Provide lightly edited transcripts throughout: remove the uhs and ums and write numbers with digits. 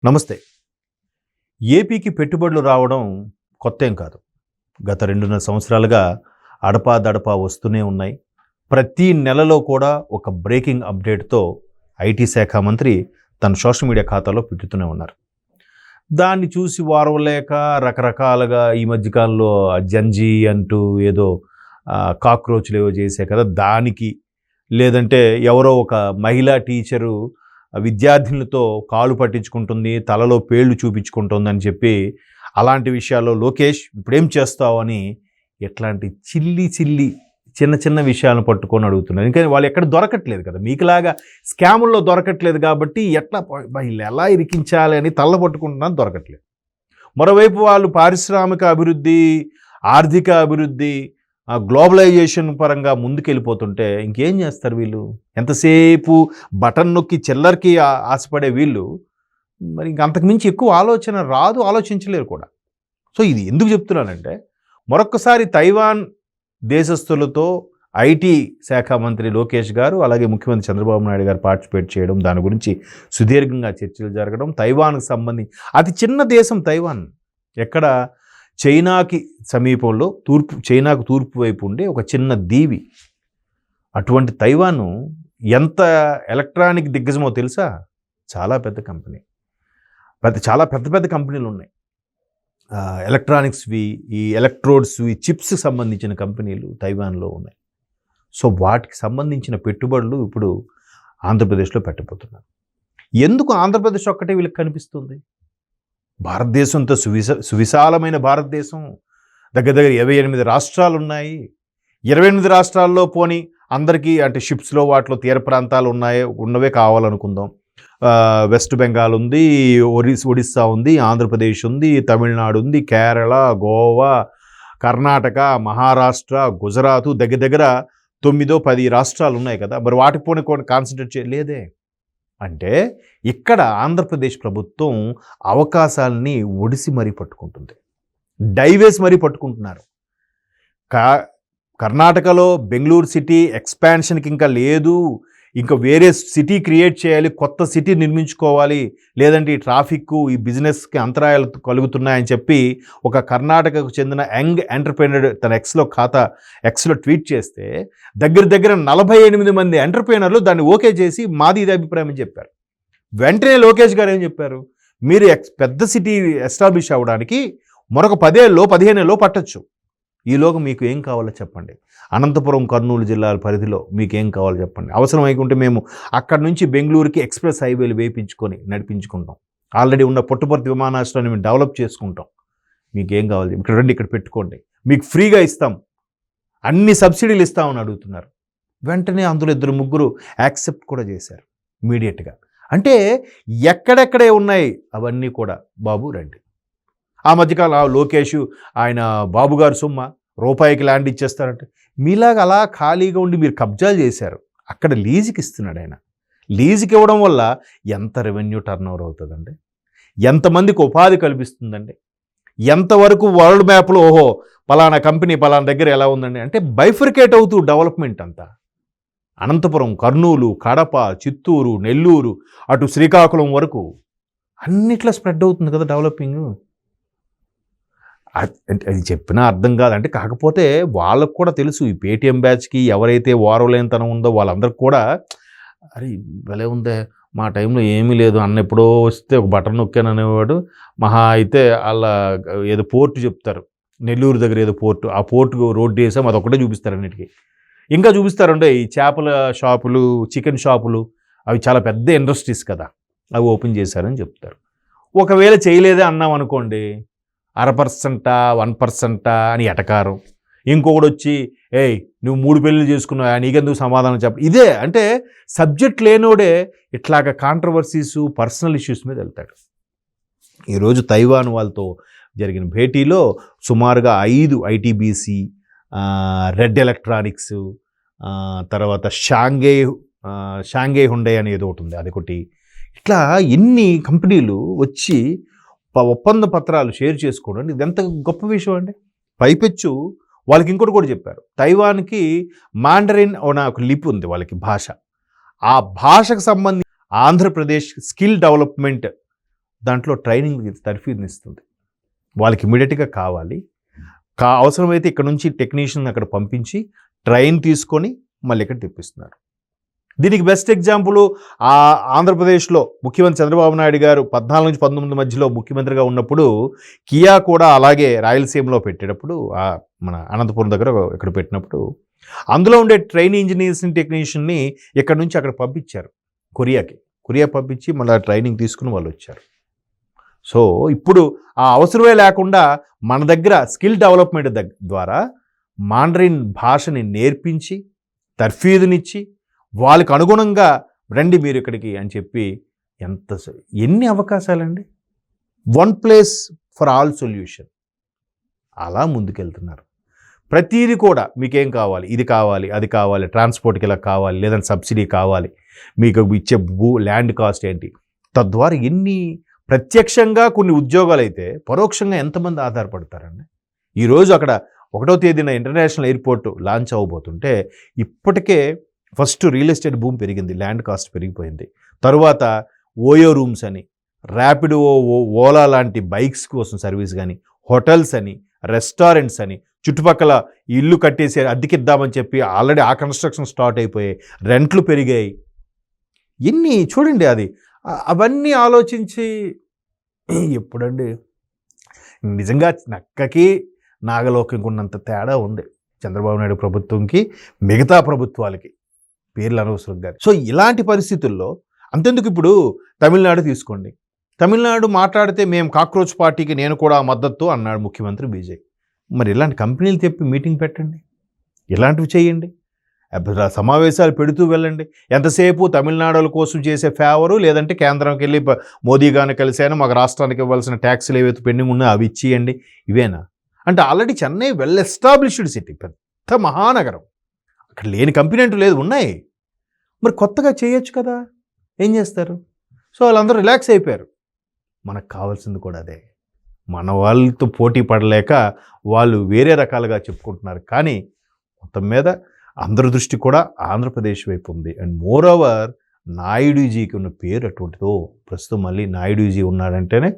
నమస్తే. ఏపీకి పెట్టుబడులు రావడం కొత్తేం కాదు. గత 2.5 సంవత్సరాలుగా అడపాదడపా వస్తూనే ఉన్నాయి. ప్రతి నెలలో కూడా ఒక బ్రేకింగ్ అప్డేట్‌తో ఐటీ శాఖ మంత్రి తన సోషల్ మీడియా ఖాతాలో పెట్టుతూనే ఉన్నారు. దాన్ని చూసి ఓర్వలేక రకరకాలుగా ఈ మధ్య కాలంలో జంజీ అంటూ ఏదో కాక్రోచ్‌లేవో చేశారు కదా! దానికి లేదంటే ఎవరో ఒక మహిళా టీచరు విద్యార్థినులతో కాళ్ళు పట్టించుకుంటుంది, తలలో పేళ్ళు చూపించుకుంటుందని చెప్పి అలాంటి విషయాల్లో లోకేష్ ఇప్పుడేం చేస్తావు అని ఎట్లాంటి చిన్న చిన్న విషయాలను పట్టుకొని అడుగుతున్నారు. ఇంకా వాళ్ళు ఎక్కడ దొరకట్లేదు కదా, మీకులాగా స్కాముల్లో దొరకట్లేదు కాబట్టి వీళ్ళు ఎలా ఇరికించాలి అని తల్ల పట్టుకుంటున్నా దొరకట్లేదు. మరోవైపు వాళ్ళు పారిశ్రామిక అభివృద్ధి, ఆర్థిక అభివృద్ధి, గ్లోబలైజేషన్ పరంగా ముందుకెళ్ళిపోతుంటే ఇంకేం చేస్తారు వీళ్ళు? ఎంతసేపు బటన్ నొక్కి చిల్లరికి ఆశపడే వీళ్ళు మరి ఇంక అంతకుమించి ఎక్కువ ఆలోచన రాదు, ఆలోచించలేరు కూడా. సో ఇది ఎందుకు చెప్తున్నానంటే, మరొక్కసారి తైవాన్ దేశస్థులతో ఐటీ శాఖ మంత్రి లోకేష్ గారు అలాగే ముఖ్యమంత్రి చంద్రబాబు నాయుడు గారు పార్టిసిపేట్ చేయడం, దాని గురించి సుదీర్ఘంగా చర్చలు జరగడం. తైవాన్కి సంబంధించి అతి చిన్న దేశం తైవాన్, ఎక్కడ చైనాకి సమీపంలో చైనాకు తూర్పు వైపు ఉండే ఒక చిన్న దీవి. అటువంటి తైవాను ఎంత ఎలక్ట్రానిక్ దిగ్గజమో తెలుసా? చాలా పెద్ద కంపెనీ, చాలా పెద్ద కంపెనీలు ఉన్నాయి. ఎలక్ట్రానిక్స్వి, ఈ ఎలక్ట్రోడ్స్వి, చిప్స్కి సంబంధించిన కంపెనీలు తైవాన్లో ఉన్నాయి. సో వాటికి సంబంధించిన పెట్టుబడులు ఇప్పుడు ఆంధ్రప్రదేశ్లో పెట్టబోతున్నారు. ఎందుకు ఆంధ్రప్రదేశ్ ఒక్కటే వీళ్ళకి కనిపిస్తుంది? భారతదేశంతో సువిశాలమైన భారతదేశం, దగ్గర 28 రాష్ట్రాలు ఉన్నాయి. 28 రాష్ట్రాల్లో పోని అందరికీ అంటే షిప్స్లో వాటిలో తీర ప్రాంతాలు ఉన్నవే కావాలనుకుందాం. వెస్ట్ బెంగాల్ ఉంది, ఒడిస్సా ఉంది, ఆంధ్రప్రదేశ్ ఉంది, తమిళనాడు ఉంది, కేరళ, గోవా, కర్ణాటక, మహారాష్ట్ర, గుజరాత్, దగ్గర 9-10 రాష్ట్రాలు ఉన్నాయి కదా. మరి వాటి పోనీ కాన్సన్ట్రేట్ చేయలేదే. అంటే ఇక్కడ ఆంధ్రప్రదేశ్ ప్రభుత్వం అవకాశాలని ఒడిసి మరీ పట్టుకుంటుంది, డైవేస్ మరీ పట్టుకుంటున్నారు. కర్ణాటకలో బెంగళూరు సిటీ ఎక్స్పాన్షన్కి ఇంకా లేదు, ఇంకా వేరే సిటీ క్రియేట్ చేయాలి, కొత్త సిటీ నిర్మించుకోవాలి, లేదంటే ఈ ట్రాఫిక్, ఈ బిజినెస్కి అంతరాయాలు కలుగుతున్నాయని చెప్పి ఒక కర్ణాటకకు చెందిన యంగ్ ఎంటర్ప్రెన్యూర్ తన ఎక్స్లో ట్వీట్ చేస్తే దగ్గర 48 మంది ఎంటర్ప్రెన్యూర్లు దాన్ని ఓకే చేసి మాది ఇది అభిప్రాయం అని చెప్పారు. వెంటనే లోకేష్ గారు ఏం చెప్పారు? మీరు పెద్ద సిటీ ఎస్టాబ్లిష్ అవ్వడానికి మరొక 15 ఏళ్ళలో పట్టచ్చు. ఈలోగా మీకు ఏం కావాలో చెప్పండి. అనంతపురం, కర్నూలు జిల్లాల పరిధిలో మీకు ఏం కావాలో చెప్పండి. అవసరం అయికుంటే మేము అక్కడి నుంచి బెంగళూరుకి ఎక్స్ప్రెస్ హైవేలు నడిపించుకుంటాం. ఆల్రెడీ ఉన్న పుట్టపర్తి విమానాశ్రయాన్ని మేము డెవలప్ చేసుకుంటాం. మీకు ఏం కావాలి? ఇక్కడ రండి, ఇక్కడ పెట్టుకోండి, మీకు ఫ్రీగా ఇస్తాం, అన్ని సబ్సిడీలు ఇస్తామని అడుగుతున్నారు. వెంటనే అందులో 2-3 యాక్సెప్ట్ కూడా చేశారు ఇమీడియట్గా. అంటే ఎక్కడెక్కడే ఉన్నాయి అవన్నీ కూడా బాబు రండి. ఆ మధ్యకాలం లోకేష్ ఆయన బాబుగారు సొమ్మ రూపాయికి ల్యాండ్ ఇచ్చేస్తారంటే, మీలాగా అలా ఖాళీగా ఉండి మీరు కబ్జాలు చేశారు. అక్కడ లీజుకి ఇస్తున్నాడు ఆయన. లీజుకి ఇవ్వడం వల్ల ఎంత రెవెన్యూ టర్నోవర్ అవుతుందండి? ఎంతమందికి ఉపాధి కల్పిస్తుందండి? ఎంతవరకు వరల్డ్ మ్యాప్లో ఓహో పలానా కంపెనీ పలానా దగ్గర ఎలా ఉందండి అంటే బైఫర్కేట్ అవుతూ డెవలప్మెంట్ అంతా అనంతపురం, కర్నూలు, కడప, చిత్తూరు, నెల్లూరు, అటు శ్రీకాకుళం వరకు అన్నిట్లా స్ప్రెడ్ అవుతుంది కదా డెవలపింగ్. అది చెప్పినా అర్థం కాదంటే, కాకపోతే వాళ్ళకు కూడా తెలుసు ఈ పేటీఎం బ్యాచ్కి ఎవరైతే ఓరవలేనితనం ఉందో వాళ్ళందరికీ కూడా అరే భలే ఉందే, మా టైంలో ఏమీ లేదు అన్న ఎప్పుడో వస్తే ఒక బటన్ నొక్కాను అనేవాడు. మహా అయితే వాళ్ళ ఏదో పోర్టు చెప్తారు, నెల్లూరు దగ్గర ఏదో పోర్టు, ఆ పోర్టుకు రోడ్డు వేసాం, అదొకటే చూపిస్తారు అన్నిటికీ. ఇంకా చూపిస్తారంటే ఈ చేపల షాపులు, చికెన్ షాపులు, అవి చాలా పెద్ద ఇండస్ట్రీస్ కదా, అవి ఓపెన్ చేశారని చెప్తారు. ఒకవేళ చేయలేదే అన్నాం అనుకోండి, 0.5%, 1% అని ఎటకారం. ఇంకొకటి వచ్చి ఏయ్ నువ్వు 3 పెళ్ళిళ్ళు చేసుకున్నావా, నీకెందుకు సమాధానం చెప్ప. ఇదే అంటే సబ్జెక్ట్ లేనోడే ఇట్లాగ కాంట్రవర్సీస్, పర్సనల్ ఇష్యూస్ మీద వెళ్తాడు. ఈరోజు తైవాన్ వాళ్ళతో జరిగిన భేటీలో సుమారుగా 5 ఐటీబీసీ, రెడ్ ఎలక్ట్రానిక్స్, తర్వాత షాంఘై హుండై అనేది ఒకటి ఉంది, అదొకటి, ఇట్లా ఎన్ని కంపెనీలు వచ్చి ఒప్పంద పత్రాలు షేర్ చేసుకోవడం. ఇది ఎంత గొప్ప విషయం అండి. పైపెచ్చు వాళ్ళకి ఇంకోటి కూడా చెప్పారు, తైవాన్కి మాండరిన్ అనే ఒక లిపి ఉంది వాళ్ళకి భాష. ఆ భాషకు సంబంధించి ఆంధ్రప్రదేశ్ స్కిల్ డెవలప్మెంట్ దాంట్లో ట్రైనింగ్ తర్ఫీదునిస్తుంది. వాళ్ళకి ఇమీడియట్గా కావాలి, అవసరమైతే ఇక్కడ నుంచి టెక్నీషియన్ అక్కడ పంపించి ట్రైన్ తీసుకొని మళ్ళీ ఇక్కడ తెప్పిస్తున్నారు. దీనికి బెస్ట్ ఎగ్జాంపుల్ ఆంధ్రప్రదేశ్లో ముఖ్యమంత్రి చంద్రబాబు నాయుడు గారు 14 నుంచి 19 మధ్యలో ముఖ్యమంత్రిగా ఉన్నప్పుడు కియా కూడా అలాగే రాయలసీమలో పెట్టేటప్పుడు మన అనంతపురం దగ్గర ఇక్కడ పెట్టినప్పుడు అందులో ఉండే ట్రైన్ ఇంజనీర్స్ని టెక్నీషియన్ని ఇక్కడ నుంచి అక్కడ పంపించారు కొరియా పంపించి మళ్ళీ ట్రైనింగ్ తీసుకుని వాళ్ళు వచ్చారు. సో ఇప్పుడు ఆ అవసరమే లేకుండా మన దగ్గర స్కిల్ డెవలప్మెంట్ ద్వారా మాండరిన్ భాషని నేర్పించి తర్ఫీదునిచ్చి వాళ్ళకి అనుగుణంగా రండి మీరు ఇక్కడికి అని చెప్పి ఎన్ని అవకాశాలండి. One place for all solution అలా ముందుకెళ్తున్నారు. ప్రతిదీ కూడా మీకేం కావాలి, ఇది కావాలి, అది కావాలి, ట్రాన్స్పోర్ట్కి ఇలా కావాలి, లేదంటే సబ్సిడీ కావాలి, మీకు ఇచ్చే ల్యాండ్ కాస్ట్ ఏంటి, తద్వారా ఎన్ని ప్రత్యక్షంగా కొన్ని ఉద్యోగాలు అయితే పరోక్షంగా ఎంతమంది ఆధారపడతారండి. ఈరోజు అక్కడ 1వ తేదీన ఇంటర్నేషనల్ ఎయిర్పోర్ట్ లాంచ్ అవ్వబోతుంటే ఇప్పటికే ఫస్ట్ రియల్ ఎస్టేట్ భూమి పెరిగింది, ల్యాండ్ కాస్ట్ పెరిగిపోయింది. తరువాత ఓయో రూమ్స్ అని, ర్యాపిడో, ఓలా లాంటి బైక్స్ కోసం సర్వీస్ కానీ, హోటల్స్ అని, రెస్టారెంట్స్ అని, చుట్టుపక్కల ఇల్లు కట్టేసి అద్దెకిద్దామని చెప్పి ఆల్రెడీ ఆ కన్స్ట్రక్షన్ స్టార్ట్ అయిపోయాయి, రెంట్లు పెరిగాయి. ఎన్ని చూడండి, అవన్నీ ఆలోచించి ఎప్పుడండి నిజంగా నక్కకి నాగలోకంకి ఉన్నంత తేడా ఉంది చంద్రబాబు నాయుడు ప్రభుత్వంకి మిగతా ప్రభుత్వాలకి, పేర్లు అనవసరం కానీ. సో ఇలాంటి పరిస్థితుల్లో అంతెందుకు, ఇప్పుడు తమిళనాడు తీసుకోండి, తమిళనాడు మాట్లాడితే మేము కాక్రోచ్ పార్టీకి నేను కూడా మద్దతు అన్నాడు ముఖ్యమంత్రి విజయ్. మరి ఇలాంటి కంపెనీలు తెప్పి మీటింగ్ పెట్టండి, ఇలాంటివి చేయండి, సమావేశాలు పెడుతూ వెళ్ళండి. ఎంతసేపు తమిళనాడుల కోసం చేసే ఫేవరు, లేదంటే కేంద్రంకి వెళ్ళి మోదీ గారిని కలిసాను మాకు రాష్ట్రానికి ఇవ్వాల్సిన ట్యాక్స్లు ఏవైతే పెండింగ్ ఉన్నాయో అవి ఇచ్చేయండి. ఇవేనా అంటే already Chennai well established city, పెద్ద మహానగరం, అక్కడ లేని కంపెనీ అంటూ లేదు, ఉన్నాయి. మరి కొత్తగా చేయొచ్చు కదా, ఏం చేస్తారు? సో వాళ్ళందరూ రిలాక్స్ అయిపోయారు. మనకు కావాల్సింది కూడా అదే. మన వాళ్ళతో పోటీ పడలేక వాళ్ళు వేరే రకాలుగా చెప్పుకుంటున్నారు. కానీ మొత్తం మీద అందరి దృష్టి కూడా ఆంధ్రప్రదేశ్ వైపు ఉంది. అండ్ మోర్ ఓవర్ నాయుడుజీకి ఉన్న పేరు అటువంటిదో, ప్రస్తుతం మళ్ళీ నాయుడుజీ ఉన్నాడంటేనే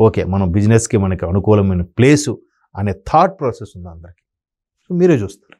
ఓకే, మనం బిజినెస్కి మనకి అనుకూలమైన ప్లేసు అనే థాట్ ప్రాసెస్ ఉంది అందరికీ. సో మీరే చూస్తారు.